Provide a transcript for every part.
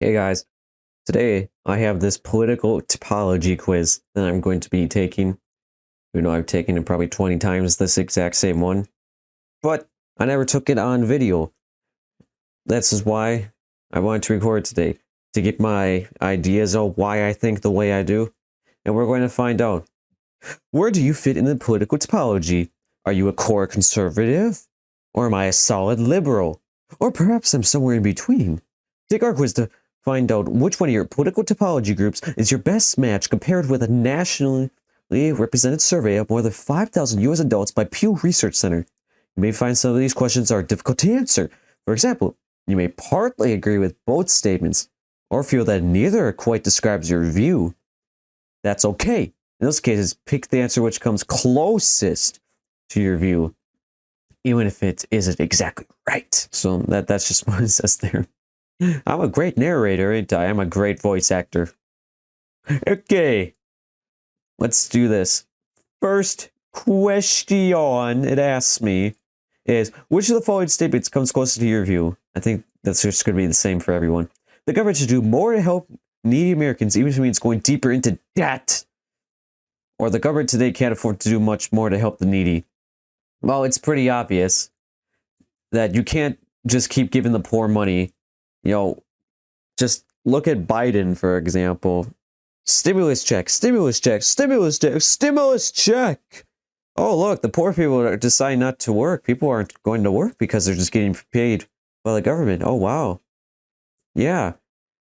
Hey guys, today I have this political typology quiz that I'm going to be taking. You know, I've taken it probably 20 times, this exact same one, but I never took it on video. This is why I wanted to record today, to get my ideas on why I think the way I do, and we're going to find out. Where do you fit in the political typology? Are you a core conservative? Or am I a solid liberal? Or perhaps I'm somewhere in between? Take our quiz to find out which one of your political typology groups is your best match compared with a nationally represented survey of more than 5,000 US adults by Pew Research Center. You may find some of these questions are difficult to answer. For example, you may partly agree with both statements, or feel that neither quite describes your view. That's okay. In those cases, pick the answer which comes closest to your view, even if it isn't exactly right. So that's just what it says there. I'm a great narrator, ain't I? I'm a great voice actor. Okay, let's do this. First question it asks me is, which of the following statements comes closer to your view? I think that's just going to be the same for everyone. The government should do more to help needy Americans, even if it means going deeper into debt. Or the government today can't afford to do much more to help the needy. Well, it's pretty obvious that you can't just keep giving the poor money. You know, just look at Biden, for example. Stimulus check, stimulus check, stimulus check, stimulus check. Oh, look, the poor people are deciding not to work. People aren't going to work because they're just getting paid by the government. Oh, wow. Yeah.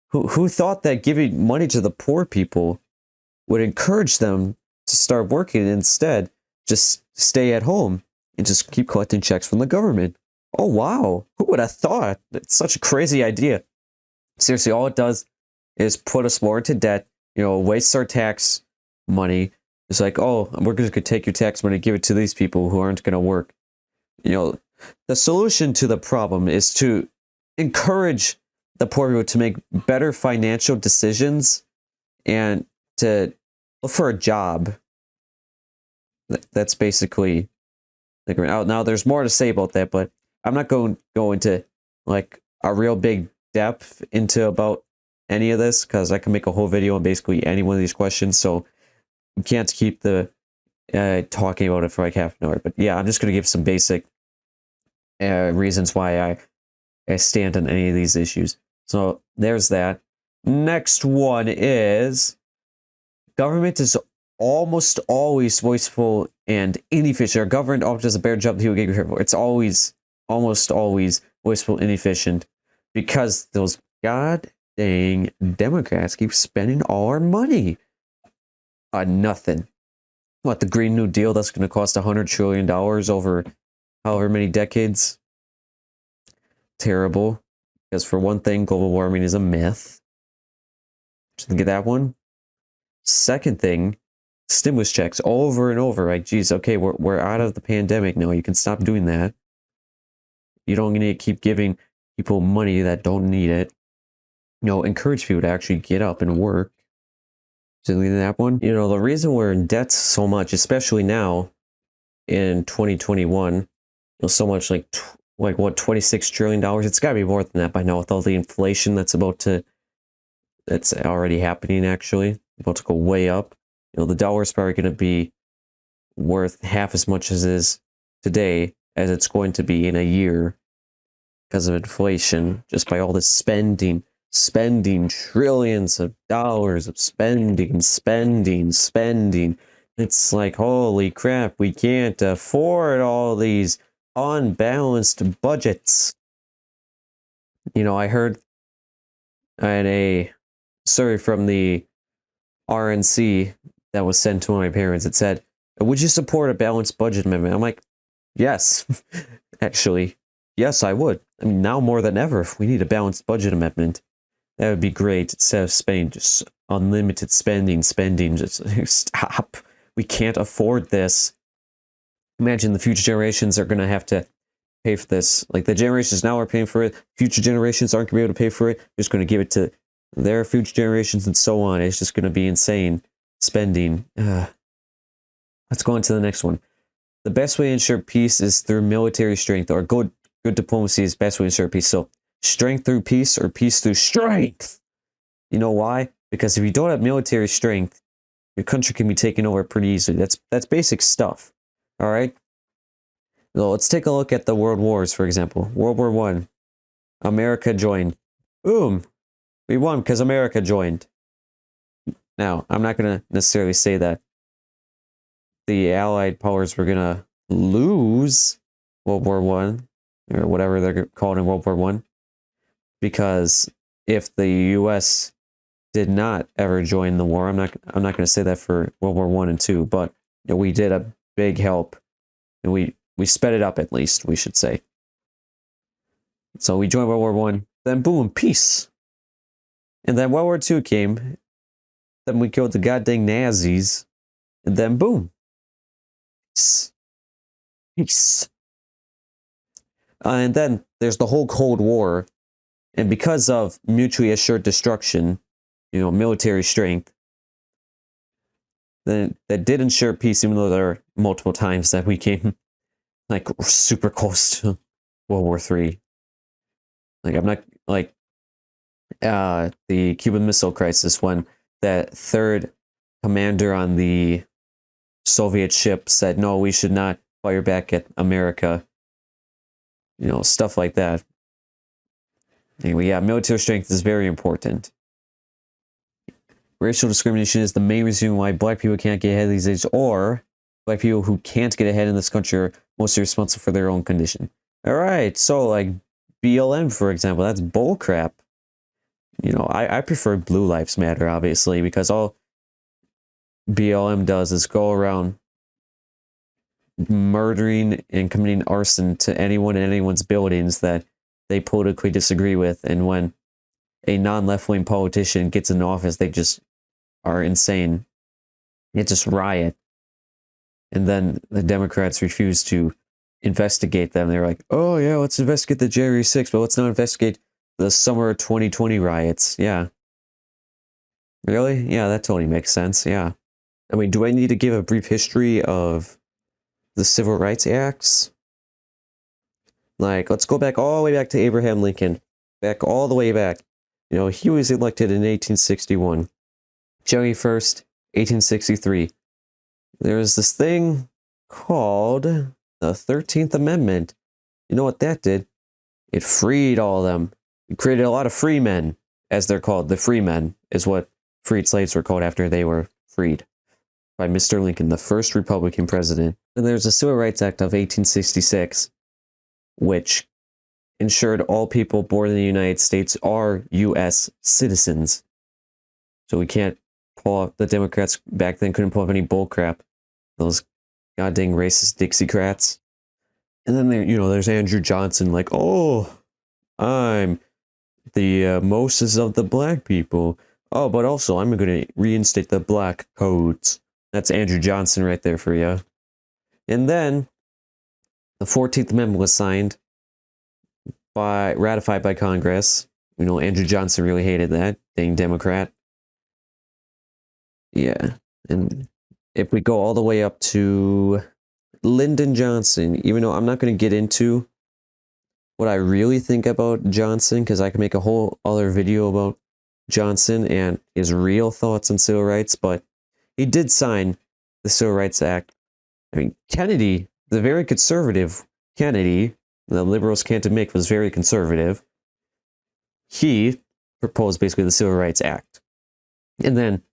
Who thought that giving money to the poor people would encourage them to start working and instead just stay at home and just keep collecting checks from the government? Oh, wow. Who would have thought? It's such a crazy idea. Seriously, all it does is put us more into debt, waste our tax money. It's like, oh, we're just going to take your tax money and give it to these people who aren't going to work. The solution to the problem is to encourage the poor people to make better financial decisions and to look for a job. That's basically like now. There's more to say about that, but I'm not going to go into like a real big depth into about any of this because I can make a whole video on basically any one of these questions. So you can't keep the talking about it for like half an hour. But yeah, I'm just going to give some basic reasons why I stand on any of these issues. So there's that. Next one is government is almost always wasteful and inefficient. Our government often does a better job than people get credit for. It's almost always wasteful and inefficient because those god dang Democrats keep spending all our money on nothing. What, the Green New Deal that's going to cost $100 trillion over however many decades? Terrible. Because for one thing, global warming is a myth. Just get that one. Second thing, stimulus checks over and over. Like, geez, okay, we're out of the pandemic now. You can stop doing that. You don't need to keep giving people money that don't need it. Encourage people to actually get up and work. So that one. The reason we're in debt so much, especially now in 2021, so much like what, $26 trillion? It's got to be more than that by now with all the inflation that's already happening, actually. About to go way up. The dollar is probably going to be worth half as much as it is today as it's going to be in a year because of inflation, just by all this spending trillions of dollars of spending. It's like, holy crap, we can't afford all these unbalanced budgets. I heard in a survey from the RNC that was sent to my parents, it said, would you support a balanced budget amendment? I'm like, yes. Actually, yes, I would. I mean, now more than ever, if we need a balanced budget amendment, that would be great. Instead of spending just unlimited spending, just stop. We can't afford this. Imagine the future generations are going to have to pay for this. Like, the generations now are paying for it. Future generations aren't going to be able to pay for it. They're just going to give it to their future generations and so on. It's just going to be insane spending. Let's go on to the next one. The best way to ensure peace is through military strength, or good diplomacy is the best way to ensure peace. So strength through peace or peace through strength? You know why? Because if you don't have military strength, your country can be taken over pretty easily. That's basic stuff. All right. So let's take a look at the world wars, for example. World War One, America joined. Boom, we won because America joined. Now, I'm not gonna necessarily say that the Allied powers were gonna lose World War One or whatever they're called in World War One, because if the U.S. did not ever join the war, I'm not gonna say that for World War One and Two, but we did a big help, and we sped it up at least, we should say. So we joined World War One, then boom, peace. And then World War Two came, then we killed the goddamn Nazis, and then boom. Peace. Peace. And then there's the whole Cold War, and because of mutually assured destruction, military strength, then that did ensure peace, even though there are multiple times that we came like super close to World War III. Like I'm not like the Cuban Missile Crisis, when that third commander on the Soviet ship said, no, we should not fire back at America. Stuff like that. Anyway, yeah, military strength is very important. Racial discrimination is the main reason why black people can't get ahead these days, or black people who can't get ahead in this country are mostly responsible for their own condition. All right, so like BLM, for example, that's bullcrap. I prefer Blue Lives Matter, obviously, because all BLM does is go around murdering and committing arson to anyone in anyone's buildings that they politically disagree with. And when a non-left-wing politician gets in office, they just are insane. It just riot. And then the Democrats refuse to investigate them. They're like, oh yeah, let's investigate the January 6th, but let's not investigate the summer 2020 riots. Yeah. Really? Yeah, that totally makes sense. Yeah. I mean, do I need to give a brief history of the Civil Rights Acts? Like, let's go back all the way back to Abraham Lincoln. Back all the way back. He was elected in 1861. January 1st, 1863. There was this thing called the 13th Amendment. You know what that did? It freed all of them. It created a lot of free men, as they're called. The free men is what freed slaves were called after they were freed by Mr. Lincoln, the first Republican president. And there's the Civil Rights Act of 1866, which ensured all people born in the United States are U.S. citizens. So we can't pull off, the Democrats back then couldn't pull off any bullcrap. Those goddamn racist Dixiecrats. And then there's Andrew Johnson, like, oh, I'm the Moses of the black people. Oh, but also I'm going to reinstate the black codes. That's Andrew Johnson right there for you. And then the 14th Amendment was ratified by Congress. Andrew Johnson really hated that, dang Democrat. Yeah, and if we go all the way up to Lyndon Johnson, even though I'm not going to get into what I really think about Johnson, because I can make a whole other video about Johnson and his real thoughts on civil rights, but he did sign the Civil Rights Act. I mean, Kennedy, the very conservative Kennedy, the liberals can't admit was very conservative. He proposed basically the Civil Rights Act. And then,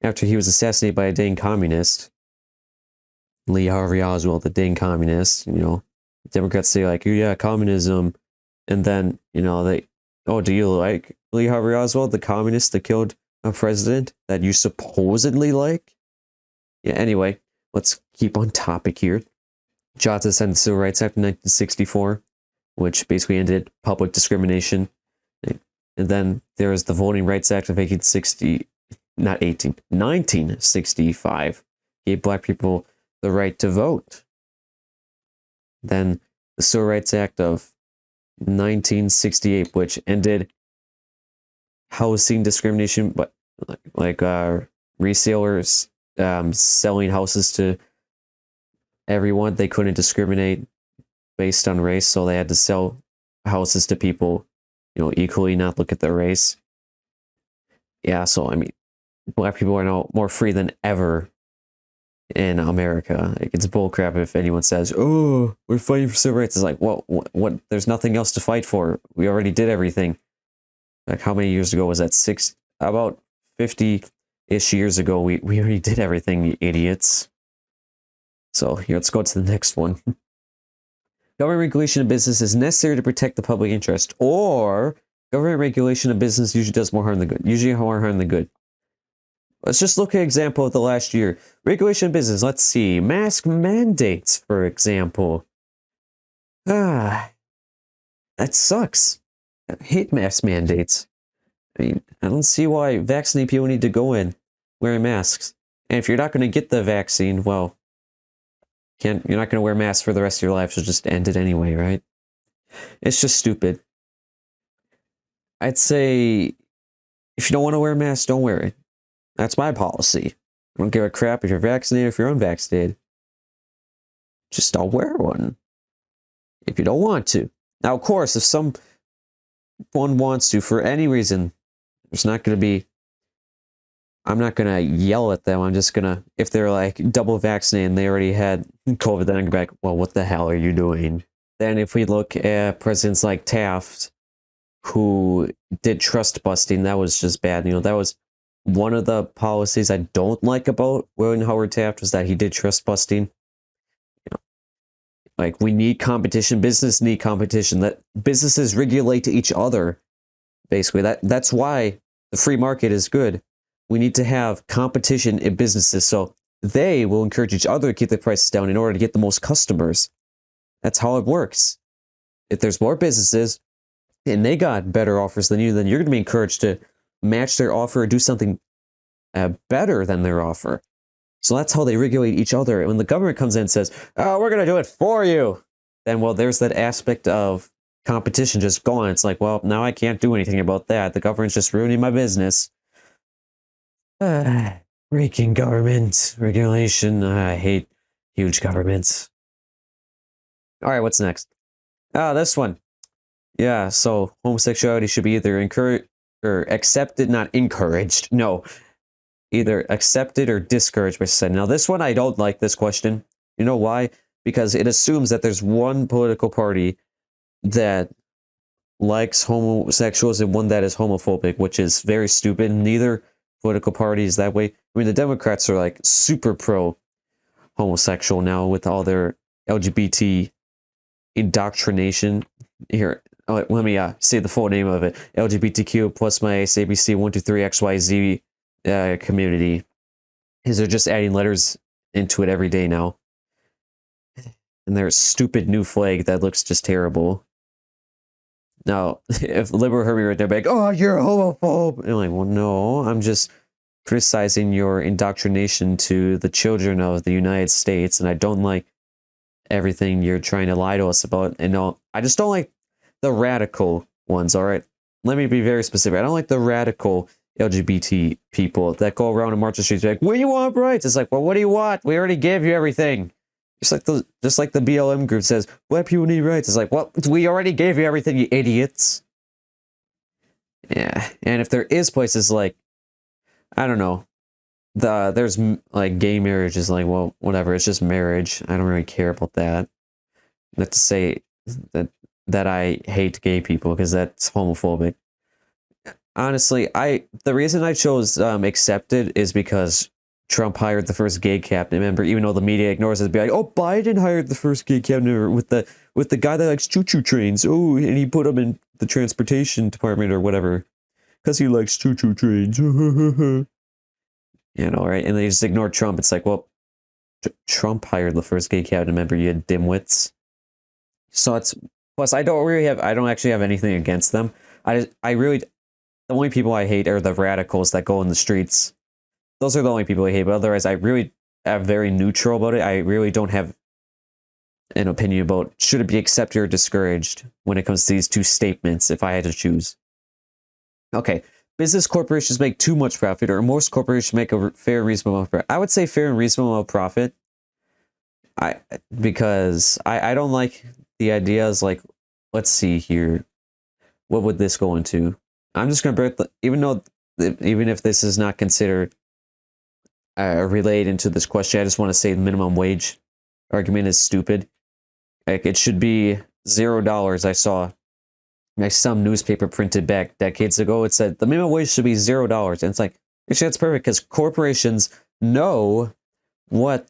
after he was assassinated by a dang communist, Lee Harvey Oswald, the dang communist, Democrats say like, yeah, communism. And then, do you like Lee Harvey Oswald, the communist that killed a president that you supposedly like? Yeah, anyway, let's keep on topic here. Johnson signed the Civil Rights Act in 1964, which basically ended public discrimination. And then there was the Voting Rights Act of 1965, gave black people the right to vote. Then the Civil Rights Act of 1968, which ended housing discrimination, but like resellers selling houses to everyone. They couldn't discriminate based on race, so they had to sell houses to people, equally, not look at their race. Yeah, so I mean, black people are now more free than ever in America. Like, it's bullcrap if anyone says, "Oh, we're fighting for civil rights." It's like, well, what? There's nothing else to fight for. We already did everything. Like, how many years ago was that? About 50-ish years ago. We already did everything, you idiots. So here, let's go to the next one. Government regulation of business is necessary to protect the public interest, or government regulation of business usually does more harm than good. Usually more harm than good. Let's just look at an example of the last year. Regulation of business. Let's see. Mask mandates, for example. That sucks. I hate mask mandates. I mean, I don't see why vaccinated people need to go in wearing masks. And if you're not going to get the vaccine, well, you're not going to wear masks for the rest of your life, so just end it anyway, right? It's just stupid. I'd say if you don't want to wear a mask, don't wear it. That's my policy. I don't give a crap if you're vaccinated or if you're unvaccinated. Just don't wear one if you don't want to. Now, of course, if someone wants to for any reason, there's not going to be, I'm not going to yell at them. I'm just going to, if they're like double vaccinated and they already had COVID, then I'm going to be like, well, what the hell are you doing? Then if we look at presidents like Taft, who did trust busting, that was just bad. You know, that was one of the policies I don't like about William Howard Taft, was that he did trust busting. You know, like, we need competition. Business need competition. That businesses regulate to each other. Basically, that's why the free market is good. We need to have competition in businesses, so they will encourage each other to keep their prices down in order to get the most customers. That's how it works. If there's more businesses and they got better offers than you, then you're going to be encouraged to match their offer or do something better than their offer. So that's how they regulate each other. And when the government comes in and says, "Oh, we're going to do it for you," then, well, there's that aspect of competition just gone. It's like, well, now I can't do anything about that. The government's just ruining my business. Freaking government regulation. I hate huge governments. All right, what's next? This one. Yeah, so homosexuality should be either encouraged or accepted, not encouraged. No, either accepted or discouraged by society. Now, this one, I don't like this question. You know why? Because it assumes that there's one political party that likes homosexuals and one that is homophobic, which is very stupid. Neither political party is that way. I mean, the Democrats are like super pro homosexual now with all their LGBT indoctrination. Here, let me say the full name of it: LGBTQ plus my SABC 123XYZ community. Is they're just adding letters into it every day now, and there's stupid new flag that looks just terrible. Now, if liberal heard me right there, be like, "Oh, you're a homophobe," and I'm like, well, no, I'm just criticizing your indoctrination to the children of the United States, and I don't like everything you're trying to lie to us about. And no, I just don't like the radical ones, all right? Let me be very specific. I don't like the radical LGBT people that go around and march the streets like, "What do you want rights?" It's like, well, what do you want? We already gave you everything. Just like the BLM group says, "Black people need rights." It's like, well, we already gave you everything, you idiots. Yeah, and if there is places like, I don't know, there's like gay marriage is like, well, whatever, it's just marriage. I don't really care about that. Not to say that I hate gay people, because that's homophobic. Honestly, the reason I chose accepted is because Trump hired the first gay cabinet member, even though the media ignores it. Be like, "Oh, Biden hired the first gay cabinet member with the guy that likes choo-choo trains. Oh, and he put him in the transportation department or whatever because he likes choo-choo trains." You know, right? And they just ignore Trump. It's like, well, Trump hired the first gay cabinet member, you dimwits. So it's, plus I don't actually have anything against them. I really, the only people I hate are the radicals that go in the streets. Those are the only people I hate, but otherwise I really am very neutral about it. I really don't have an opinion about should it be accepted or discouraged when it comes to these two statements, if I had to choose. Okay. Business corporations make too much profit, or most corporations make a fair and reasonable amount of profit. I would say fair and reasonable amount of profit. Because I don't like the ideas like, let's see here. What would this go into? I'm just going to break even though even if this is not considered related to this question, I just want to say the minimum wage argument is stupid. Like, it should be $0. I saw like some newspaper printed back decades ago. It said the minimum wage should be $0, and it's like, actually that's perfect because corporations know what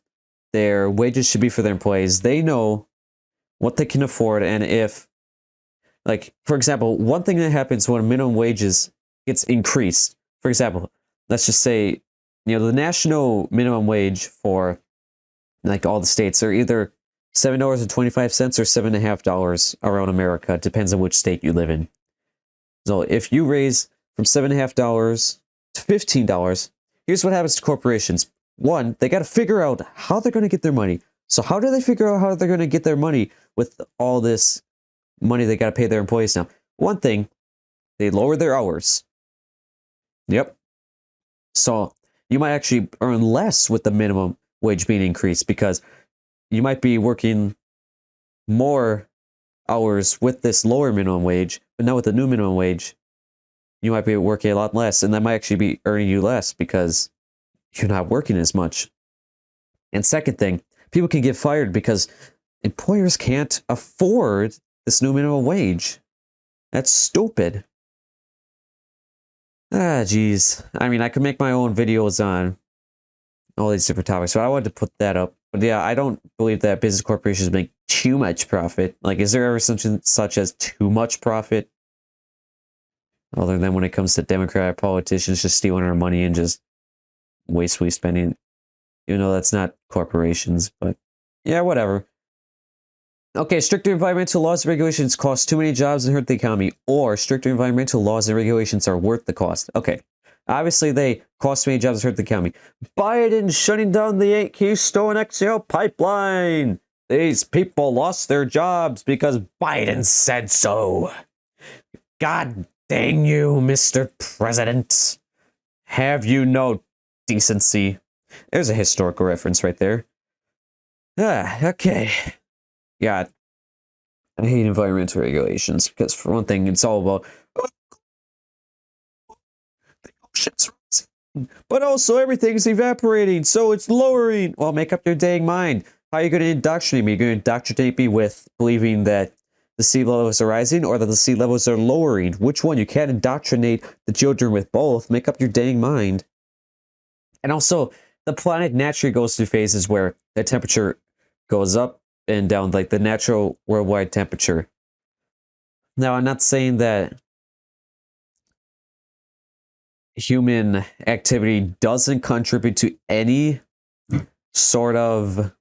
their wages should be for their employees. They know what they can afford, and if, like, for example, one thing that happens when minimum wages gets increased, for example, let's just say, the national minimum wage for like all the states are either $7.25 or $7.50 around America. It depends on which state you live in. So if you raise from $7.50 to $15, here's what happens to corporations. One, they got to figure out how they're going to get their money. So how do they figure out how they're going to get their money with all this money they got to pay their employees now? One thing, they lower their hours. Yep. So you might actually earn less with the minimum wage being increased because you might be working more hours with this lower minimum wage, but now with the new minimum wage, you might be working a lot less, and that might actually be earning you less because you're not working as much. And second thing, people can get fired because employers can't afford this new minimum wage. That's stupid. Geez. I mean, I could make my own videos on all these different topics, so I wanted to put that up. But yeah, I don't believe that business corporations make too much profit. Like, is there ever something such as too much profit? Other than when it comes to Democratic politicians just stealing our money and just wastefully spending. Even though that's not corporations, but yeah, whatever. Okay, stricter environmental laws and regulations cost too many jobs and hurt the economy, or stricter environmental laws and regulations are worth the cost. Okay, obviously they cost too many jobs and hurt the economy. Biden shutting down the Keystone XL pipeline. These people lost their jobs because Biden said so. God dang you, Mr. President. Have you no decency? There's a historical reference right there. Okay. Yeah, I hate environmental regulations because, for one thing, it's all about the ocean's rising, but also everything's evaporating, so it's lowering. Well, make up your dang mind. How are you going to indoctrinate me? You're going to indoctrinate me with believing that the sea levels are rising or that the sea levels are lowering? Which one? You can't indoctrinate the children with both. Make up your dang mind. And also, the planet naturally goes through phases where the temperature goes up and down, like the natural worldwide temperature. Now, I'm not saying that human activity doesn't contribute to any sort of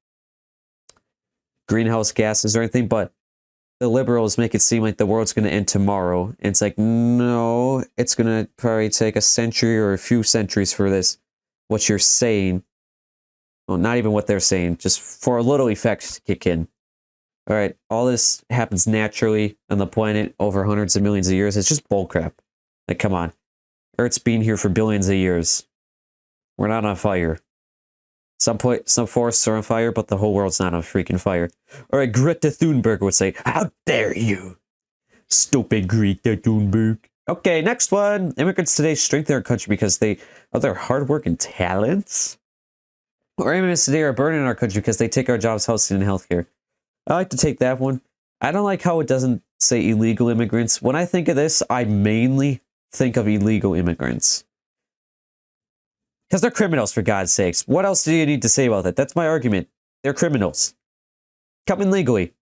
greenhouse gases or anything, but the liberals make it seem like the world's going to end tomorrow. And it's like, no, it's going to probably take a century or a few centuries for this. What you're saying, well, not even what they're saying, just for a little effect to kick in. All right, all this happens naturally on the planet over hundreds of millions of years. It's just bullcrap. Like, come on. Earth's been here for billions of years. We're not on fire. Some forests are on fire, but the whole world's not on freaking fire. All right, Greta Thunberg would say, how dare you? Stupid Greta Thunberg. Okay, next one. Immigrants today strengthen our country because of their hard work and talents. Or immigrants today are burdening our country because they take our jobs, housing, and healthcare. I like to take that one. I don't like how it doesn't say illegal immigrants. When I think of this, I mainly think of illegal immigrants. Because they're criminals, for God's sakes. What else do you need to say about that? That's my argument. They're criminals. Come in legally.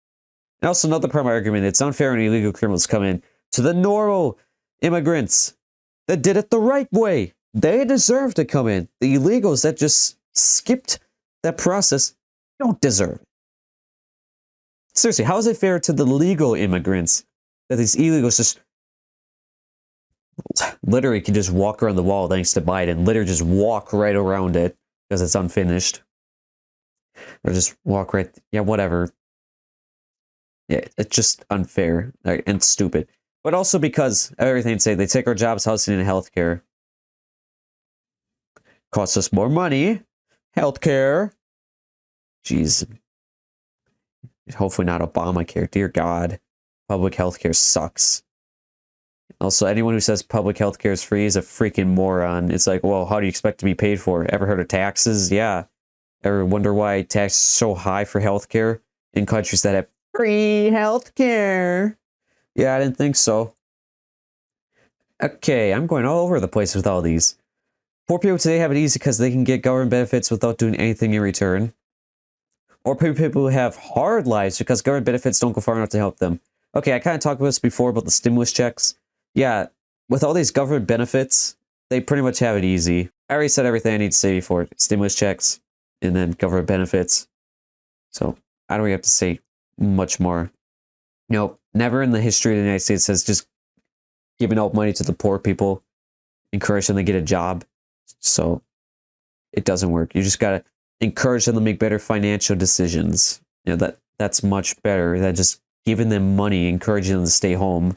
And also another part of my argument, it's unfair when illegal criminals come in to the normal immigrants that did it the right way. They deserve to come in. The illegals that just skipped that process don't deserve it. Seriously, how is it fair to the legal immigrants that these illegals just literally can just walk around the wall thanks to Biden, literally just walk right around it because it's unfinished. Or just walk right, yeah, whatever. Yeah, it's just unfair and stupid. But also because everything they take our jobs, housing, and healthcare. Costs us more money. Healthcare. Jeez. Hopefully not Obamacare. Dear God. Public healthcare sucks. Also, anyone who says public health care is free is a freaking moron. It's like, well, how do you expect to be paid for? Ever heard of taxes? Yeah. Ever wonder why taxes are so high for healthcare in countries that have free healthcare? Yeah, I didn't think so. Okay, I'm going all over the place with all these. Poor people today have it easy because they can get government benefits without doing anything in return. Or people who have hard lives because government benefits don't go far enough to help them. Okay, I kind of talked about this before about the stimulus checks. Yeah, with all these government benefits, they pretty much have it easy. I already said everything I need to say before. Stimulus checks, and then government benefits. So, I don't really have to say much more. Nope, never in the history of the United States has just given out money to the poor people, encourage them to get a job. So, it doesn't work. You just gotta encourage them to make better financial decisions. You know, that's much better than just giving them money, encouraging them to stay home.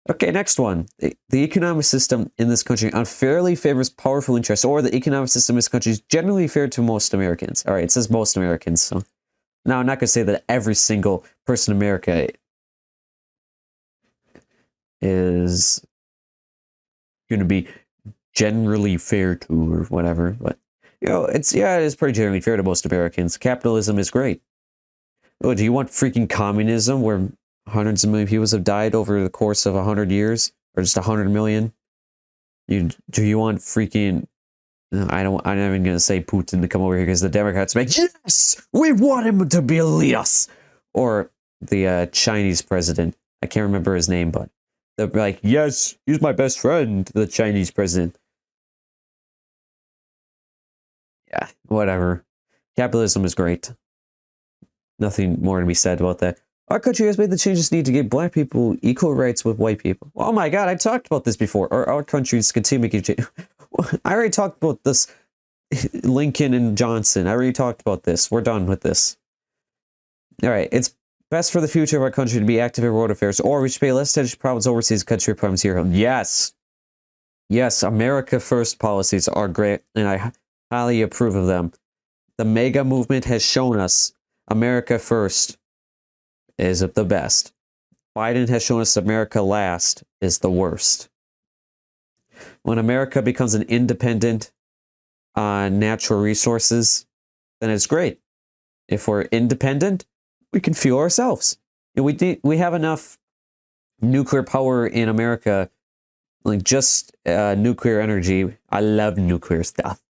Okay, next one. The economic system in this country unfairly favors powerful interests, or the economic system in this country is generally fair to most Americans. All right, it says most Americans. So now I'm not going to say that every single person in America is going to be generally fair to or whatever, but you know, it is pretty generally fair to most Americans. Capitalism is great. Oh, do you want freaking communism where hundreds of million people have died over the course of 100 years, or just 100 million? Do you want freaking? I'm not even gonna say Putin to come over here because the Democrats make yes, we want him to be lead us, or the Chinese president. I can't remember his name, but they're like, yes, he's my best friend. The Chinese president. Yeah, whatever. Capitalism is great. Nothing more to be said about that. Our country has made the changes needed to give black people equal rights with white people. Oh my god, I talked about this before. Our countries continue making change. I already talked about this. Lincoln and Johnson. I already talked about this. We're done with this. Alright, it's best for the future of our country to be active in world affairs, or we should pay less attention to problems overseas, country problems here. Yes. Yes, America First policies are great, and I highly approve of them. The MAGA movement has shown us America First is the best. Biden has shown us America Last is the worst. When America becomes an independent on natural resources, then it's great. If we're independent, we can fuel ourselves. And we have enough nuclear power in America, like just nuclear energy. I love nuclear stuff.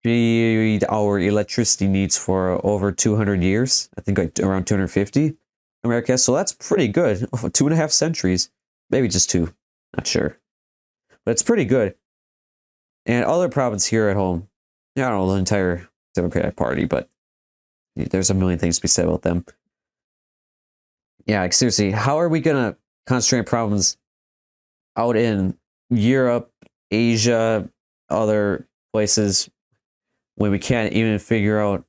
Feed our electricity needs for over 200 years. I think like around 250 America. So that's pretty good. 2.5 centuries. Maybe just 2. Not sure. But it's pretty good. And other problems here at home. I don't know the entire Democratic Party, but there's a million things to be said about them. Yeah, like seriously, how are we going to concentrate problems out in Europe, Asia, other places when we can't even figure out,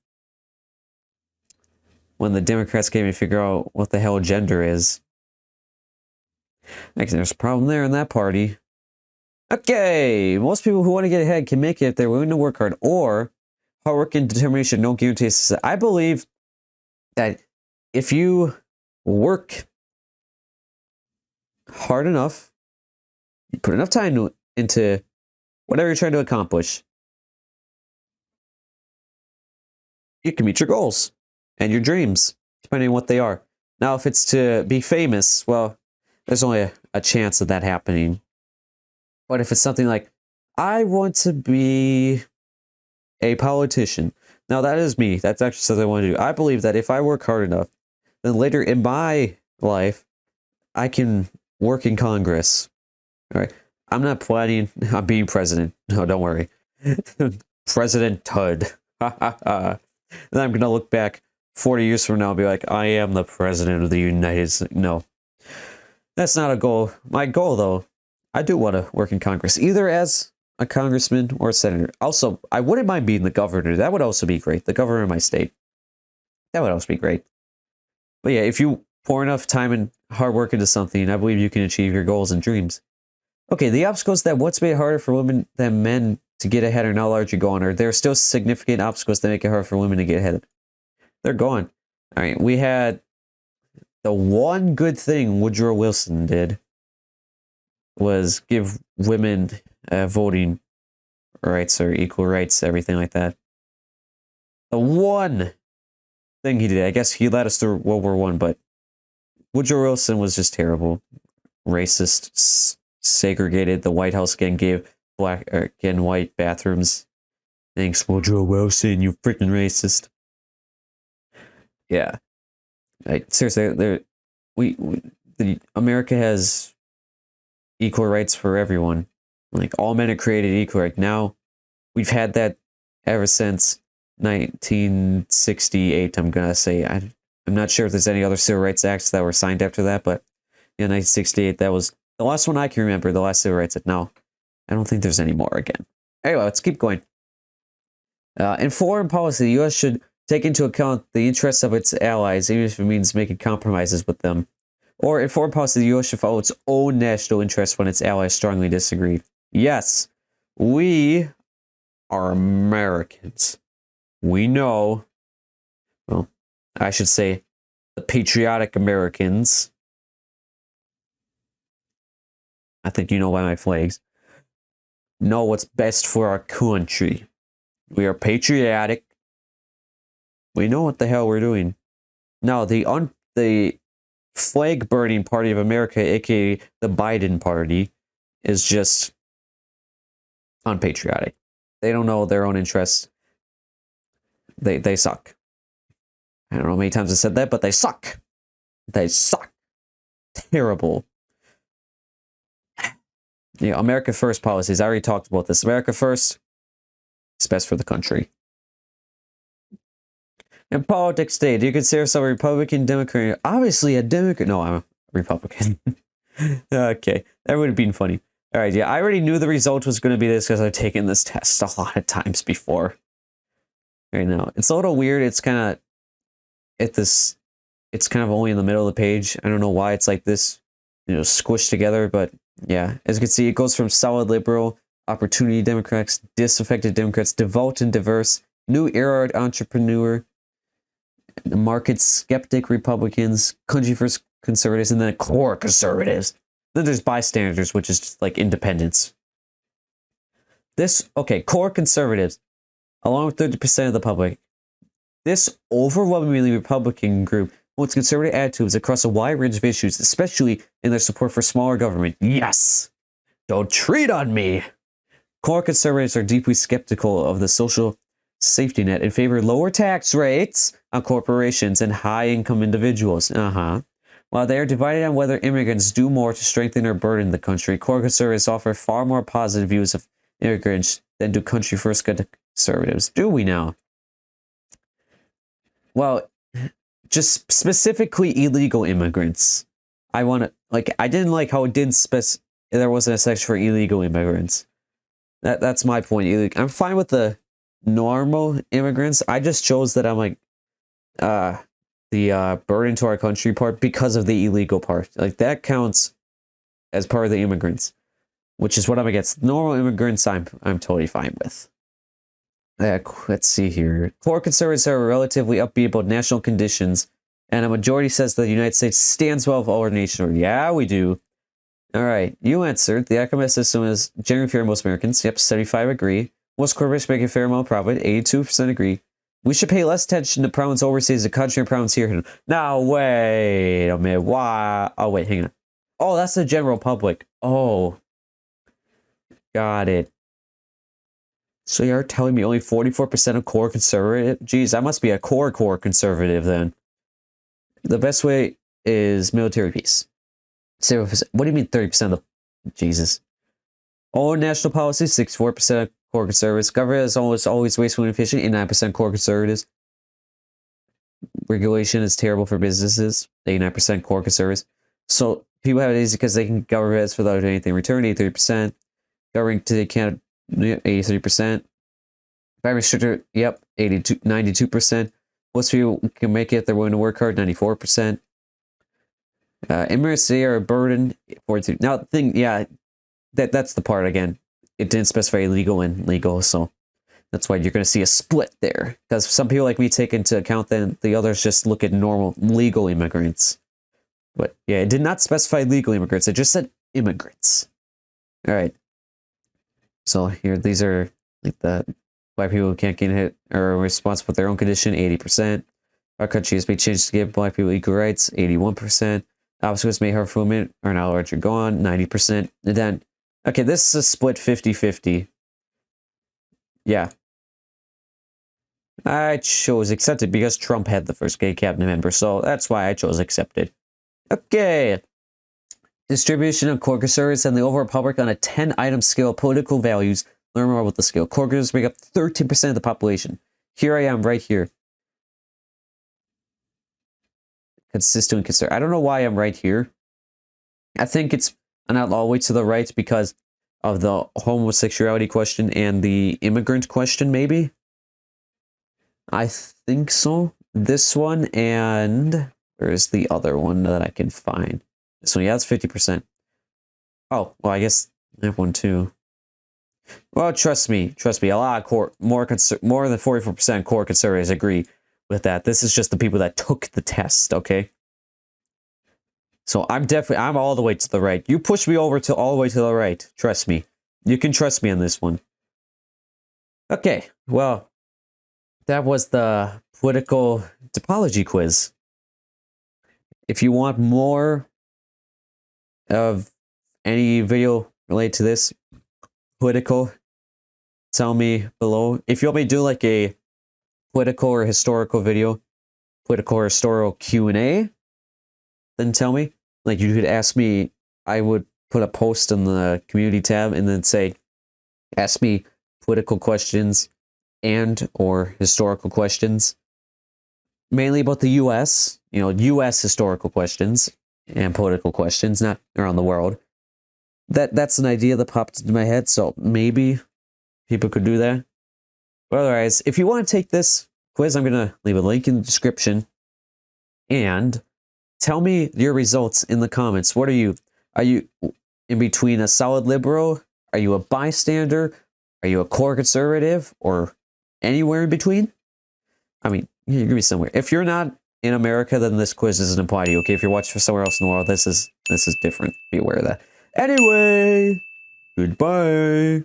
when the Democrats can't even figure out what the hell gender is? Like, there's a problem there in that party. Okay, most people who want to get ahead can make it if they're willing to work hard, or hard work and determination don't guarantee success. I believe that if you work hard enough, you put enough time into whatever you're trying to accomplish, you can meet your goals and your dreams, depending on what they are. Now, if it's to be famous, well, there's only a chance of that happening. But if it's something like, I want to be a politician. Now, that is me. That's actually something I want to do. I believe that if I work hard enough, then later in my life, I can work in Congress. All right. I'm not planning on being president. No, don't worry. President Tud. Then I'm going to look back 40 years from now and be like, I am the president of the United States. No. That's not a goal. My goal, though, I do want to work in Congress, either as a congressman or a senator. Also, I wouldn't mind being the governor. That would also be great. The governor of my state. That would also be great. But yeah, if you pour enough time and hard work into something, I believe you can achieve your goals and dreams. Okay, the obstacles that once made it harder for women than men to get ahead are now largely gone, or there are still significant obstacles that make it hard for women to get ahead. They're gone. All right, we had the one good thing Woodrow Wilson did was give women voting rights or equal rights, everything like that. The one thing he did, I guess he led us through World War I, but Woodrow Wilson was just terrible. Racist, segregated. The White House again gave again white bathrooms. Thanks, Woodrow Wilson, you freaking racist. Yeah. Seriously, America has equal rights for everyone. Like, all men are created equal. Like, now, we've had that ever since 1968, I'm gonna say. I'm not sure if there's any other civil rights acts that were signed after that, but yeah, 1968, that was the last one I can remember, the last civil rights act. No, I don't think there's any more again. Anyway, let's keep going. In foreign policy, the U.S. should take into account the interests of its allies, even if it means making compromises with them. Or in foreign policy, the U.S. should follow its own national interests when its allies strongly disagree. Yes, we are Americans. We know, well, I should say, the patriotic Americans. I think you know by my flags. Know what's best for our country. We are patriotic. We know what the hell we're doing. Now, the flag burning party of America, aka the Biden party, is just unpatriotic. They don't know their own interests. They suck. I don't know how many times I said that, but they suck. They suck. Terrible. Yeah, America First policies. I already talked about this. America First. It's best for the country. In politics today, do you consider yourself a Republican, Democrat? Obviously a Democrat. No, I'm a Republican. Okay, that would have been funny. All right, yeah, I already knew the result was going to be this because I've taken this test a lot of times before. Right now, it's a little weird. It's kind of it's kind of only in the middle of the page. I don't know why it's like this, squished together, but yeah, as you can see, it goes from solid liberal, opportunity Democrats, disaffected Democrats, devout and diverse, new era entrepreneur, market skeptic Republicans, country first conservatives, and then core conservatives. Then there's bystanders, which is just like independents. Core conservatives, along with 30% of the public. This overwhelmingly Republican group holds conservative attitudes across a wide range of issues, especially in their support for smaller government. Yes! Don't treat on me! Core conservatives are deeply skeptical of the social safety net and favor lower tax rates on corporations and high-income individuals. While they are divided on whether immigrants do more to strengthen or burden the country, core conservatives offer far more positive views of immigrants than do country-first conservatives. Do we now? Well, just specifically illegal immigrants. I didn't like how it didn't there wasn't a section for illegal immigrants. That's my point. I'm fine with the normal immigrants. I just chose that I'm like, the burden to our country part because of the illegal part. Like, that counts as part of the immigrants, which is what I'm against. Normal immigrants, I'm totally fine with. Let's see here. Core conservatives are relatively upbeat about national conditions, and a majority says that the United States stands well with all our nations. Yeah, we do. All right, you answered. The economic system is generally fair to most Americans. Yep, 75 agree. Most corporations make a fair amount of profit. 82% agree. We should pay less attention to problems overseas than country problems here. Now, wait a minute. Why? Oh, wait, hang on. Oh, that's the general public. Oh. Got it. So you're telling me only 44% of core conservative? Geez, I must be a core conservative then. The best way is military peace. 0%. What do you mean 30% of the... Jesus. All national policy, 64% of core conservatives. Government is always wasteful and inefficient, 89% core conservatives. Regulation is terrible for businesses, 89% core conservatives. So people have it easy because they can govern without doing anything in return, 83%. Governing to the account, 83%. Private sector, yep, 92%. Most people can make it if they're willing to work hard, 94%. Immigrants, they are a burden, 42%. Now, the thing, yeah, that's the part again. It didn't specify legal and legal, so that's why you're going to see a split there. Because some people like me take into account that the others just look at normal legal immigrants. But yeah, it did not specify legal immigrants. It just said immigrants. All right. So here, these are like the black people who can't get hit or responsible for their own condition, 80%. Our country has been changed to give black people equal rights, 81%. Obstacles made harmful women are now largely gone, 90%. And then, okay, this is a split 50-50. Yeah. I chose accepted because Trump had the first gay cabinet member, so that's why I chose accepted. Okay. Distribution of core conservatives and the overall public on a 10-item scale of political values. Learn more about the scale. Core conservatives make up 13% of the population. Here I am, right here. Consistent and conservative. I don't know why I'm right here. I think it's not all the way to the right because of the homosexuality question and the immigrant question, maybe? I think so. This one, and where's the other one that I can find? This one, yeah, that's 50%. Oh, well, I guess I have one too. Well, trust me, a lot of more than 44% core conservatives agree with that. This is just the people that took the test, okay? So I'm all the way to the right. You push me over to all the way to the right. Trust me. You can trust me on this one. Okay, well, that was the political typology quiz. If you want more of any video related to this political, tell me below. If you want me to do like a political or historical video, political or historical Q&A, then tell me. Like, you could ask me, I would put a post in the community tab and then say, ask me political questions and or historical questions, mainly about the US, US historical questions and political questions, not around the world. That's an idea that popped into my head, so maybe people could do that. But otherwise, if you want to take this quiz, I'm going to leave a link in the description. And tell me your results in the comments. What are you? Are you in between a solid liberal? Are you a bystander? Are you a core conservative? Or anywhere in between? I mean, you're gonna be somewhere. If you're not in America, then this quiz doesn't apply to you. Okay, if you're watching from somewhere else in the world, this is different. Be aware of that. Anyway, goodbye.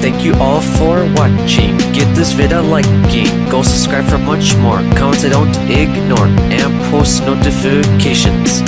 Thank you all for watching. Give this video a liking. Go subscribe for much more. Comments I don't ignore. And post notifications.